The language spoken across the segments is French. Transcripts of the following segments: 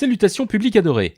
Salutations public adoré.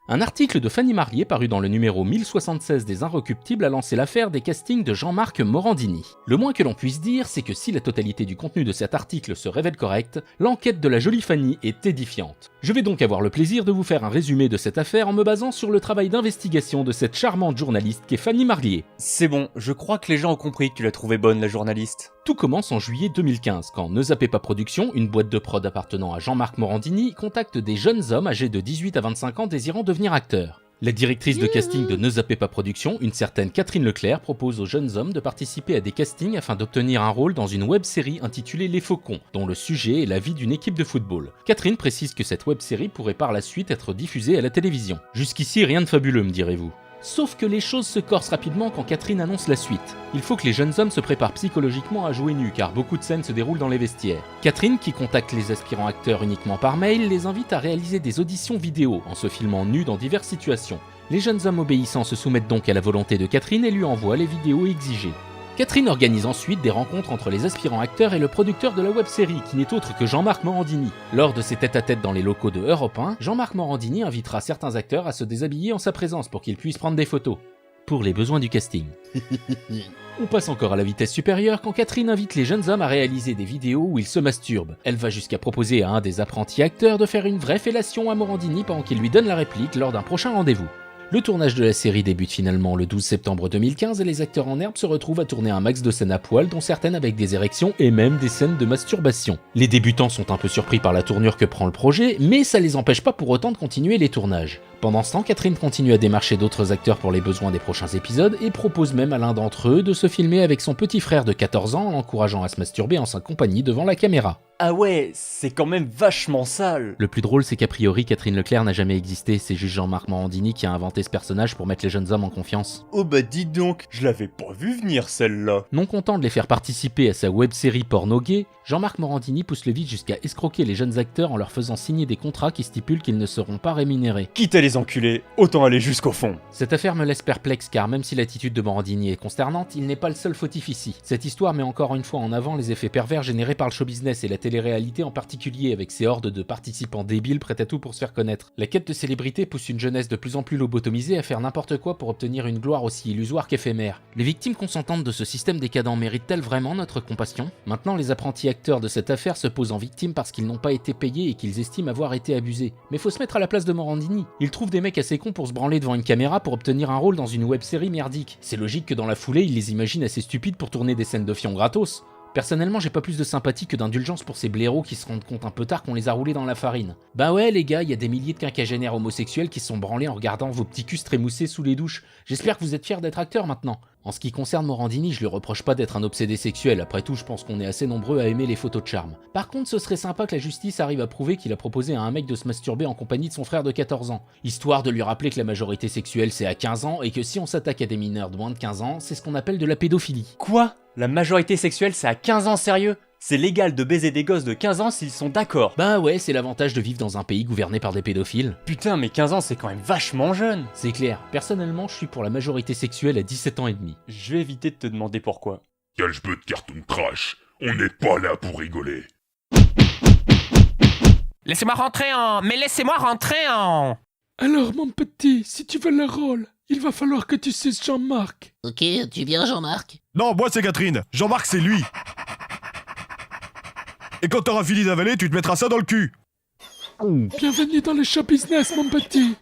Un article de Fanny Marlier paru dans le numéro 1076 des Inrecuptibles a lancé l'affaire des castings de Jean-Marc Morandini. Le moins que l'on puisse dire, c'est que si la totalité du contenu de cet article se révèle correcte, l'enquête de la jolie Fanny est édifiante. Je vais donc avoir le plaisir de vous faire un résumé de cette affaire en me basant sur le travail d'investigation de cette charmante journaliste qu'est Fanny Marlier. C'est bon, je crois que les gens ont compris que tu l'as trouvée bonne, la journaliste. Tout commence en juillet 2015, quand Ne Zappez pas Productions, une boîte de prod appartenant à Jean-Marc Morandini, contacte des jeunes hommes âgés de 18 à 25 ans désirant devenir acteurs. La directrice de casting de Ne Zappez pas Productions, une certaine Catherine Leclerc, propose aux jeunes hommes de participer à des castings afin d'obtenir un rôle dans une web-série intitulée Les Faucons, dont le sujet est la vie d'une équipe de football. Catherine précise que cette web-série pourrait par la suite être diffusée à la télévision. Jusqu'ici, rien de fabuleux, me direz-vous. Sauf que les choses se corsent rapidement quand Catherine annonce la suite. Il faut que les jeunes hommes se préparent psychologiquement à jouer nus car beaucoup de scènes se déroulent dans les vestiaires. Catherine, qui contacte les aspirants acteurs uniquement par mail, les invite à réaliser des auditions vidéo en se filmant nus dans diverses situations. Les jeunes hommes obéissants se soumettent donc à la volonté de Catherine et lui envoient les vidéos exigées. Catherine organise ensuite des rencontres entre les aspirants acteurs et le producteur de la web-série, qui n'est autre que Jean-Marc Morandini. Lors de ses tête-à-tête dans les locaux de Europe 1, Jean-Marc Morandini invitera certains acteurs à se déshabiller en sa présence pour qu'ils puissent prendre des photos. Pour les besoins du casting. On passe encore à la vitesse supérieure quand Catherine invite les jeunes hommes à réaliser des vidéos où ils se masturbent. Elle va jusqu'à proposer à un des apprentis acteurs de faire une vraie fellation à Morandini pendant qu'il lui donne la réplique lors d'un prochain rendez-vous. Le tournage de la série débute finalement le 12 septembre 2015 et les acteurs en herbe se retrouvent à tourner un max de scènes à poil, dont certaines avec des érections et même des scènes de masturbation. Les débutants sont un peu surpris par la tournure que prend le projet, mais ça les empêche pas pour autant de continuer les tournages. Pendant ce temps, Catherine continue à démarcher d'autres acteurs pour les besoins des prochains épisodes et propose même à l'un d'entre eux de se filmer avec son petit frère de 14 ans en l'encourageant à se masturber en sa compagnie devant la caméra. Ah ouais, c'est quand même vachement sale. Le plus drôle, c'est qu'a priori, Catherine Leclerc n'a jamais existé, c'est juste Jean-Marc Morandini qui a inventé ce personnage pour mettre les jeunes hommes en confiance. Oh bah dis donc, je l'avais pas vu venir celle-là. Non content de les faire participer à sa web-série porno gay, Jean-Marc Morandini pousse le vide jusqu'à escroquer les jeunes acteurs en leur faisant signer des contrats qui stipulent qu'ils ne seront pas rémunérés. Quitte à les enculer, autant aller jusqu'au fond. Cette affaire me laisse perplexe car même si l'attitude de Morandini est consternante, il n'est pas le seul fautif ici. Cette histoire met encore une fois en avant les effets pervers générés par le show business et la télé-réalité en particulier avec ses hordes de participants débiles prêts à tout pour se faire connaître. La quête de célébrité pousse une jeunesse de plus en plus lobotomisée à faire n'importe quoi pour obtenir une gloire aussi illusoire qu'éphémère. Les victimes consentantes de ce système décadent méritent-elles vraiment notre compassion ? Maintenant, les apprentis acteurs de cette affaire se posent en victimes parce qu'ils n'ont pas été payés et qu'ils estiment avoir été abusés. Mais faut se mettre à la place de Morandini. Il trouve des mecs assez cons pour se branler devant une caméra pour obtenir un rôle dans une web-série merdique. C'est logique que dans la foulée, il les imagine assez stupides pour tourner des scènes de fion gratos. Personnellement, j'ai pas plus de sympathie que d'indulgence pour ces blaireaux qui se rendent compte un peu tard qu'on les a roulés dans la farine. Bah ouais les gars, il y a des milliers de quinquagénaires homosexuels qui se sont branlés en regardant vos petits culs trémoussés sous les douches. J'espère que vous êtes fiers d'être acteurs maintenant. En ce qui concerne Morandini, je lui reproche pas d'être un obsédé sexuel, après tout je pense qu'on est assez nombreux à aimer les photos de charme. Par contre, ce serait sympa que la justice arrive à prouver qu'il a proposé à un mec de se masturber en compagnie de son frère de 14 ans, histoire de lui rappeler que la majorité sexuelle c'est à 15 ans et que si on s'attaque à des mineurs de moins de 15 ans, c'est ce qu'on appelle de la pédophilie. Quoi ? La majorité sexuelle c'est à 15 ans sérieux ? C'est légal de baiser des gosses de 15 ans s'ils sont d'accord. Bah ouais, c'est l'avantage de vivre dans un pays gouverné par des pédophiles. Putain, mais 15 ans c'est quand même vachement jeune. C'est clair, personnellement je suis pour la majorité sexuelle à 17 ans et demi. Je vais éviter de te demander pourquoi. Quel jeu de cartoon trash. On n'est pas là pour rigoler. Laissez-moi rentrer en... Mais laissez-moi rentrer en... Alors mon petit, si tu veux le rôle, il va falloir que tu suces Jean-Marc. Ok, tu viens Jean-Marc? Non, moi c'est Catherine. Jean-Marc c'est lui. Et quand t'auras fini d'avaler, tu te mettras ça dans le cul. Bienvenue dans le show business mon petit.